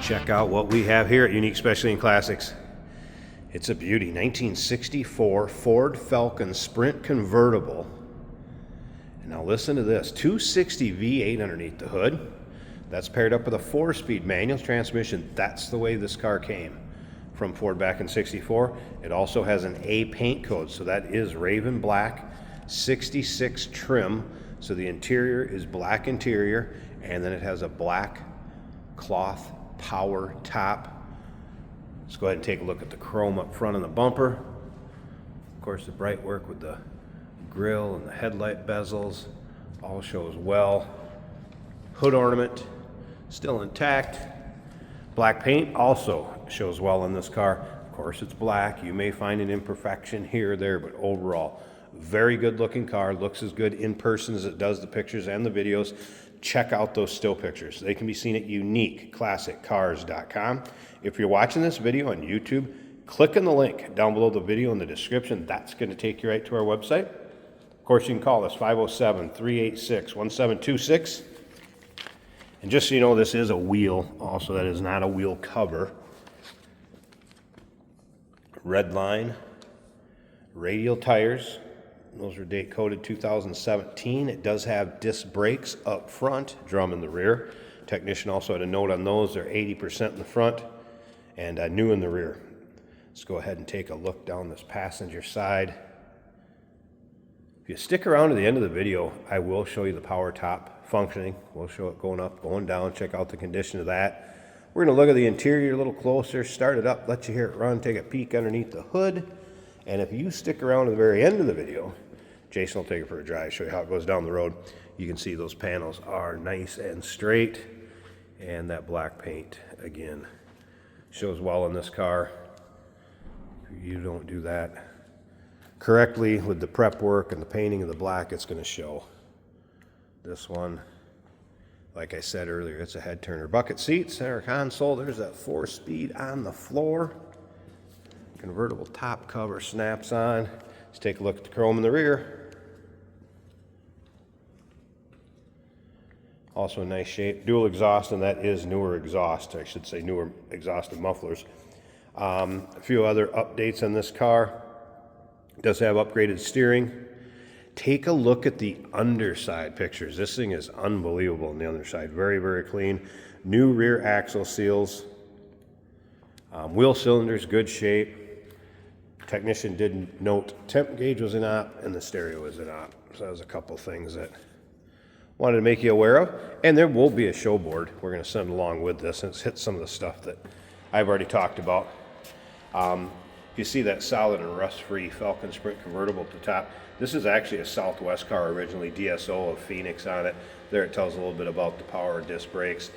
Check out what we have here at Unique Specialty and Classics. It's a beauty, 1964 Ford Falcon Sprint convertible. And now listen to this, 260 V8 underneath the hood. That's paired up with a 4-speed manual transmission. That's the way this car came from Ford back in '64. It also has an A paint code, so that is Raven Black, 66 trim. So the interior is black interior, and then it has a black cloth power top. Let's go ahead and take a look at the chrome up front on the bumper. Of course, the bright work with the grille and the headlight bezels all shows well. Hood ornament still intact. Black paint also shows well in this car. Of course, it's black. You may find an imperfection here or there, but overall, very good looking car. Looks as good in person as it does the pictures and the videos. Check out those still pictures. They can be seen at uniqueclassiccars.com. If you're watching this video on YouTube, click on the link down below the video in the description. That's going to take you right to our website. Of course, you can call us 507-386-1726. And just so you know, this is a wheel. Also, that is not a wheel cover. Red line, radial tires. Those are date coded 2017. It does have disc brakes up front, drum in the rear. Technician also had a note on those. They're 80% in the front and new in the rear. Let's go ahead and take a look down this passenger side. If you stick around to the end of the video, I will show you the power top functioning. We'll show it going up, going down, check out the condition of that. We're going to look at the interior a little closer, start it up, let you hear it run, take a peek underneath the hood. And if you stick around to the very end of the video, Jason will take it for a drive, show you how it goes down the road. You can see those panels are nice and straight. And that black paint, again, shows well in this car. If you don't do that correctly with the prep work and the painting of the black, it's going to show. This one, like I said earlier, it's a head turner. Bucket seat, center console, there's that 4-speed on the floor. Convertible top cover snaps on. Let's take a look at the chrome in the rear. Also in nice shape. Dual exhaust, and that is newer exhaust. I should say newer exhaust and mufflers. A few other updates on this car. It does have upgraded steering. Take a look at the underside pictures. This thing is unbelievable on the underside. Very, very clean. New rear axle seals. Wheel cylinders, good shape. Technician did note temp gauge was an op and the stereo was an op. So that was a couple things that wanted to make you aware of. And there will be a show board we're going to send along with this, and it's hit some of the stuff that I've already talked about. You see that solid and rust-free Falcon Sprint convertible at the top. This is actually a Southwest car originally, DSO of Phoenix on it. There it tells a little bit about the power disc brakes,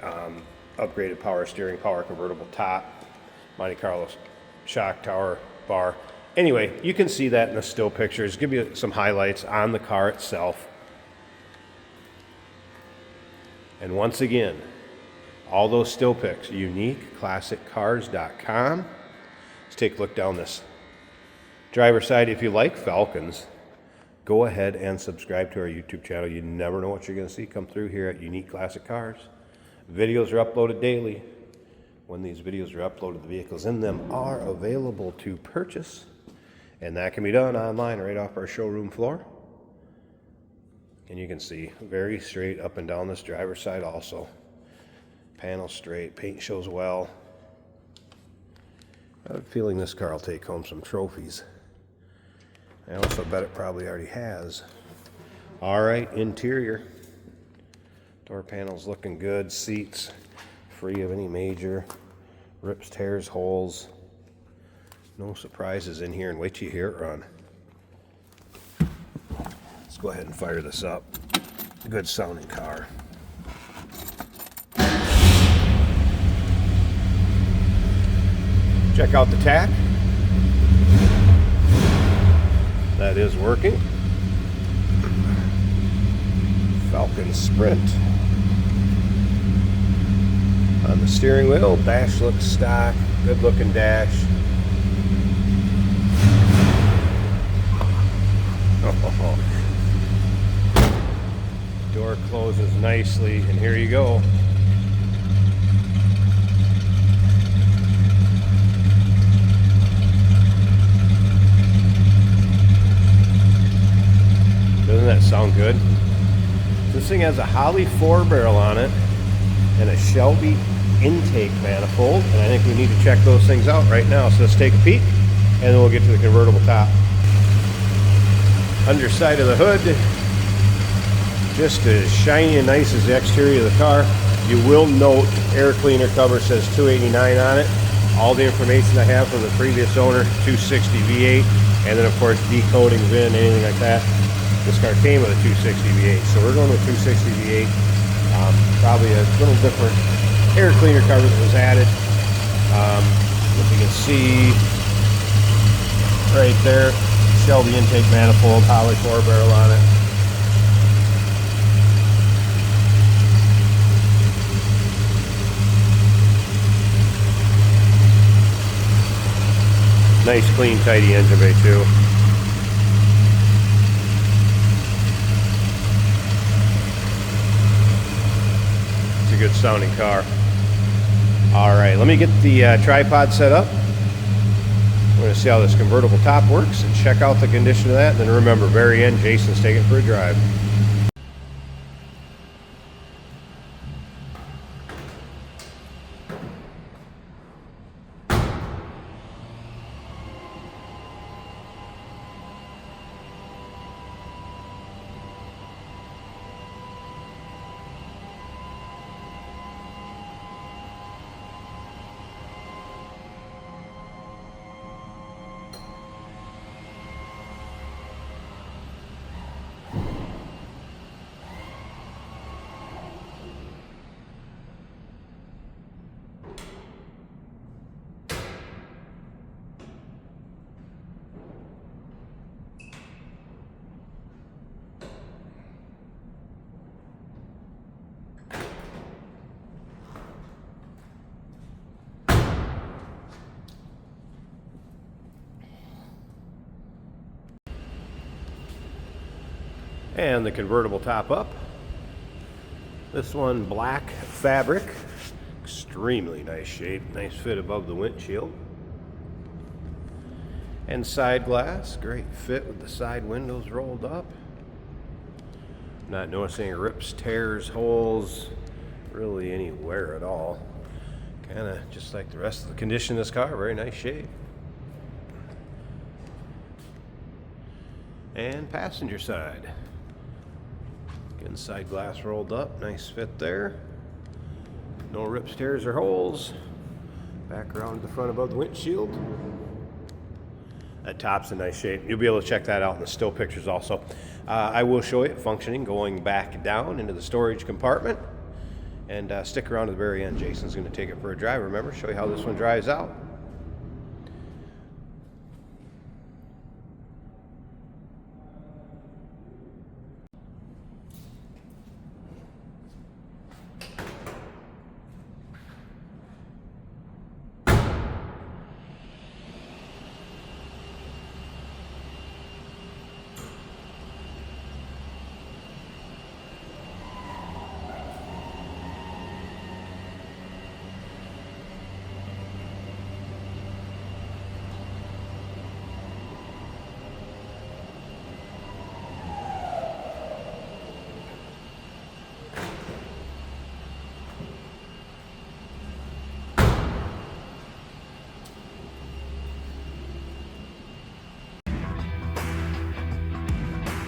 upgraded power steering, power convertible top, Monte Carlo shock tower bar. Anyway, you can see that in the still pictures. Give you some highlights on the car itself. And once again, all those still pics, uniqueclassiccars.com. Let's take a look down this driver's side. If you like Falcons, go ahead and subscribe to our YouTube channel. You never know what you're going to see come through here at Unique Classic Cars. Videos are uploaded daily. When these videos are uploaded, the vehicles in them are available to purchase, and that can be done online right off our showroom floor. And you can see very straight up and down this driver's side also. Panel straight, paint shows well. I have a feeling this car will take home some trophies. I also bet it probably already has. All right, interior. Door panels looking good. Seats free of any major rips, tears, holes. No surprises in here, and wait till you hear it run. Let's go ahead and fire this up. Good sounding car. Check out the tack. That is working. Falcon Sprint. On the steering wheel, dash looks stock, good looking dash. Door closes nicely, and here you go. that sound good. This thing has a Holley 4-barrel on it and a Shelby intake manifold, and I think we need to check those things out right now. So let's take a peek, and then we'll get to the convertible top. Underside of the hood, just as shiny and nice as the exterior of the car. You will note air cleaner cover says 289 on it. All the information I have from the previous owner, 260 V8, and then of course decoding VIN, anything like that. This car came with a 260 V8, so we're going with 260 V8. Probably a little different air cleaner cover that was added. If you can see right there, Shelby intake manifold, Holley 4-barrel on it. Nice, clean, tidy engine bay too. It's a good sounding car. All right, let me get the tripod set up. We're going to see how this convertible top works and check out the condition of that. And then remember, very end, Jason's taking it for a drive. And the convertible top up. This one, black fabric, extremely nice shape, nice fit above the windshield. And side glass, great fit with the side windows rolled up. Not noticing any rips, tears, holes, really anywhere at all. Kind of just like the rest of the condition of this car, very nice shape. And passenger side. Again, side glass rolled up, nice fit there. No rips, tears, or holes. Back around to the front above the windshield. That top's in nice shape. You'll be able to check that out in the still pictures also. I will show you it functioning, going back down into the storage compartment. And stick around to the very end. Jason's going to take it for a drive. Remember, show you how this one drives out.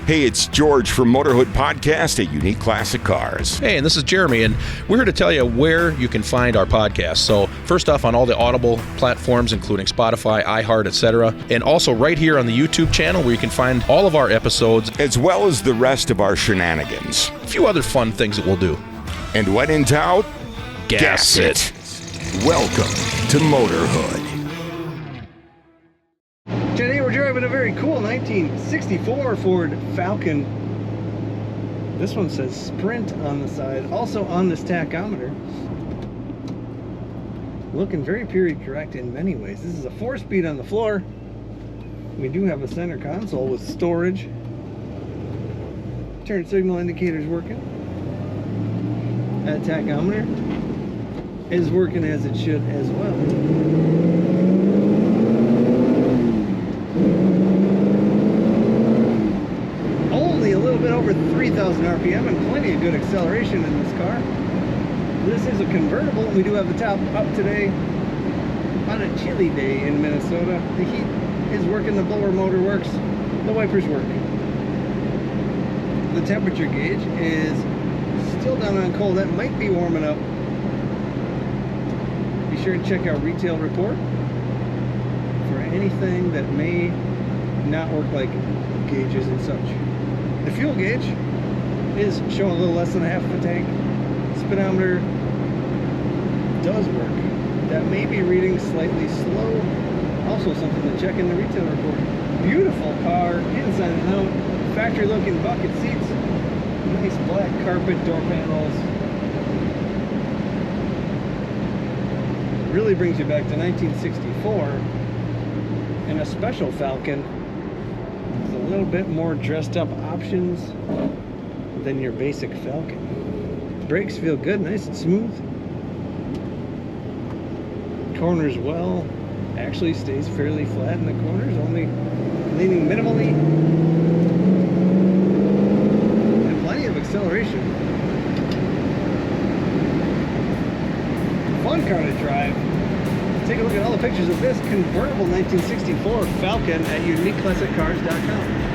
Hey, it's George from Motorhood Podcast at Unique Classic Cars. Hey, and this is Jeremy, and we're here to tell you where you can find our podcast. So first off, on all the Audible platforms, including Spotify, iHeart, etc., and also right here on the YouTube channel where you can find all of our episodes, as well as the rest of our shenanigans. A few other fun things that we'll do. And when in doubt, gas it. Welcome to Motorhood. Today we're driving a very cool 1964 Ford Falcon. This one says Sprint on the side, also on this tachometer. Looking very period correct in many ways. This is a 4-speed on the floor. We do have a center console with storage. Turn signal indicators working. That tachometer is working as it should as well. Only a little bit over over 3,000 RPM and plenty of good acceleration in this car. This is a convertible. We do have the top up today on a chilly day in Minnesota. The heat is working, the blower motor works, the wipers work. The temperature gauge is still down on cold. That might be warming up. Be sure to check our retail report for anything that may not work, like gauges and such. The fuel gauge is showing a little less than half of a tank. Speedometer does work. That may be reading slightly slow. Also something to check in the retail report. Beautiful car, inside and out. Factory looking bucket seats. Nice black carpet, door panels. Really brings you back to 1964. And a special Falcon with a little bit more dressed up options than your basic Falcon. Brakes feel good, nice and smooth. Corners well. Actually stays fairly flat in the corners, only leaning minimally. And plenty of acceleration. Fun car to drive. Take a look at all the pictures of this convertible 1964 Falcon at uniqueclassiccars.com.